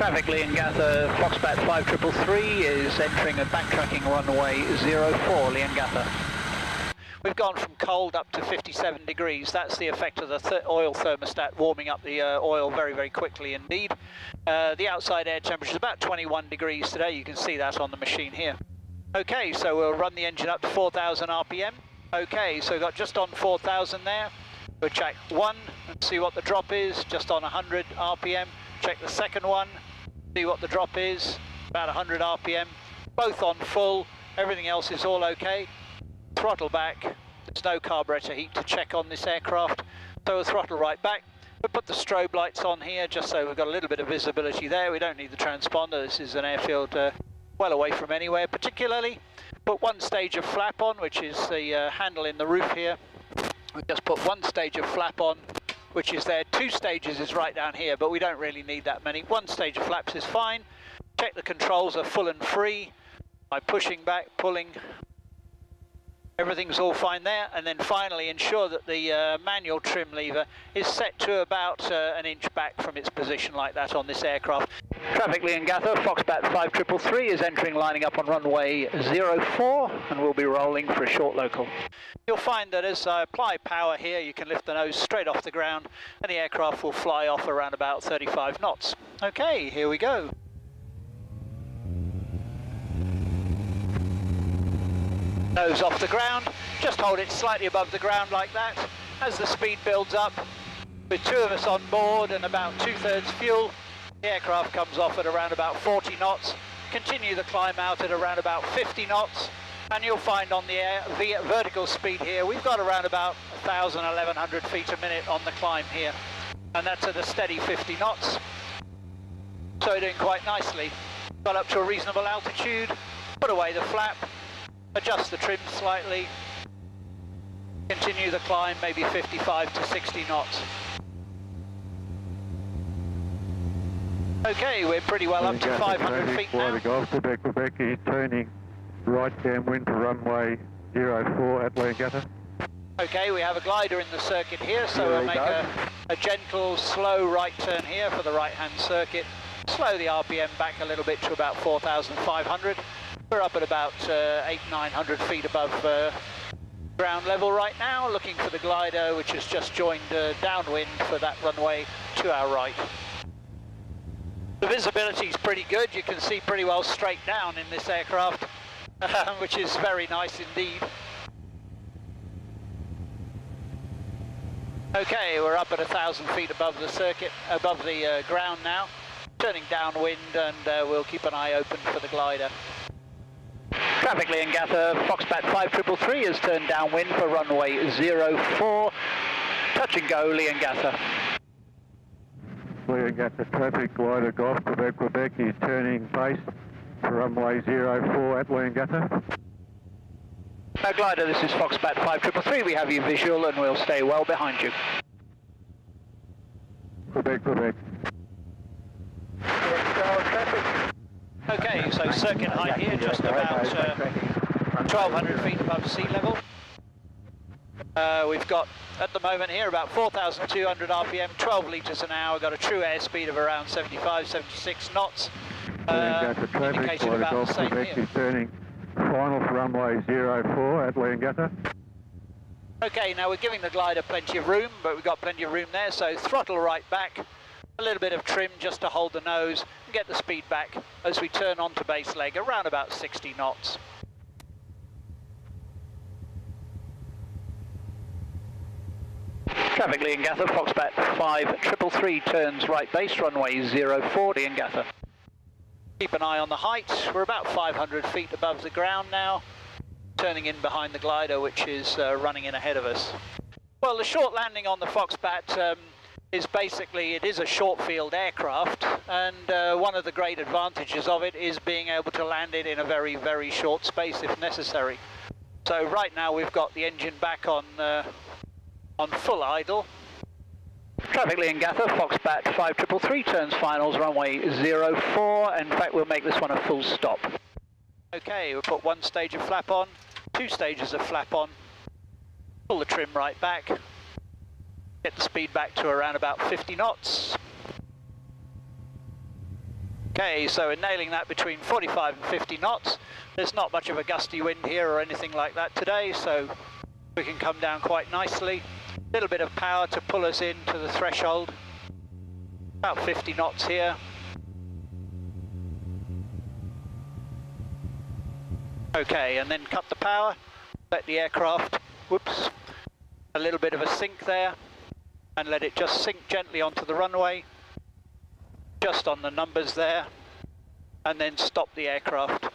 Traffic Leongatha, Foxbat 5333 is entering a backtracking runway 04, Leongatha. We've gone from cold up to 57 degrees. That's the effect of the oil thermostat warming up the oil very, very quickly indeed. The outside air temperature is about 21 degrees today. You can see that on the machine here. Okay, so we'll run the engine up to 4,000 RPM. Okay, so we've got just on 4,000 there. We'll check one and see what the drop is, just on 100 RPM. Check the second one, see what the drop is, about 100 RPM. Both on full, everything else is all okay. Throttle back, there's no carburetor heat to check on this aircraft, so we'll throttle right back. We'll put the strobe lights on here just so we've got a little bit of visibility there. We don't need the transponder, this is an airfield well away from anywhere particularly. Put one stage of flap on, which is the handle in the roof here. We just put one stage of flap on, which is there. Two stages is right down here, but we don't really need that many. One stage of flaps is fine. Check the controls are full and free by pushing back, pulling. Everything's all fine there, and then finally ensure that the manual trim lever is set to about an inch back from its position like that on this aircraft. Traffic Leongatha, Foxbat 5333 is entering, lining up on runway 04, and we'll be rolling for a short local. You'll find that as I apply power here, you can lift the nose straight off the ground, and the aircraft will fly off around about 35 knots. Okay, here we go. Nose off the ground, just hold it slightly above the ground like that. As the speed builds up, with two of us on board and about 2/3 fuel, the aircraft comes off at around about 40 knots. Continue the climb out at around about 50 knots, and you'll find on the vertical speed here, we've got around about 1,000, 1,100 feet a minute on the climb here, and that's at a steady 50 knots. So we're doing quite nicely. Got up to a reasonable altitude, put away the flap, adjust the trim slightly, continue the climb maybe 55 to 60 knots. Okay, we're pretty well up to 500 feet now. Golf, Quebec is turning right downwind to runway 04 at Leongatha. Okay, we have a glider in the circuit here, so we'll make a gentle, slow right turn here for the right-hand circuit. Slow the RPM back a little bit to about 4,500. We're up at about 800-900 feet above ground level right now, looking for the glider, which has just joined downwind for that runway to our right. The visibility is pretty good. You can see pretty well straight down in this aircraft, which is very nice indeed. Okay, we're up at 1,000 feet above the circuit, above the ground now, turning downwind, and we'll keep an eye open for the glider. Traffic Leongatha, Foxbat 5333 has turned downwind for runway 04. Touch and go, Leongatha. Leongatha traffic, glider Golf, Quebec is turning base for runway 04 at Leongatha. Glider, this is Foxbat 5333. We have you visual and we'll stay well behind you. Quebec. Okay, so circuit height here, just about 1,200 feet above sea level. We've got, at the moment here, about 4,200 RPM, 12 litres an hour, got a true airspeed of around 75, 76 knots. Indicated about the same here. Is turning final for runway 04 at Leongatha. Okay, now we're giving the glider plenty of room, but we've got plenty of room there, so throttle right back. A little bit of trim just to hold the nose and get the speed back as we turn onto base leg around about 60 knots. Traffic Leongatha, Foxbat 5333 turns right base, runway 04, Leongatha. Keep an eye on the height, we're about 500 feet above the ground now, turning in behind the glider which is running in ahead of us. Well, the short landing on the Foxbat is basically, it is a short field aircraft, and one of the great advantages of it is being able to land it in a very, very short space if necessary. So right now we've got the engine back on full idle. Traffic Leongatha, Foxbat 5333 turns finals, runway 04. In fact, we'll make this one a full stop. Okay, we'll put one stage of flap on, two stages of flap on, pull the trim right back, get the speed back to around about 50 knots. Okay, so we're nailing that between 45 and 50 knots. There's not much of a gusty wind here or anything like that today, so we can come down quite nicely. A little bit of power to pull us into the threshold. About 50 knots here. Okay, and then cut the power, let the aircraft, whoops, a little bit of a sink there, and let it just sink gently onto the runway, just on the numbers there, and then stop the aircraft.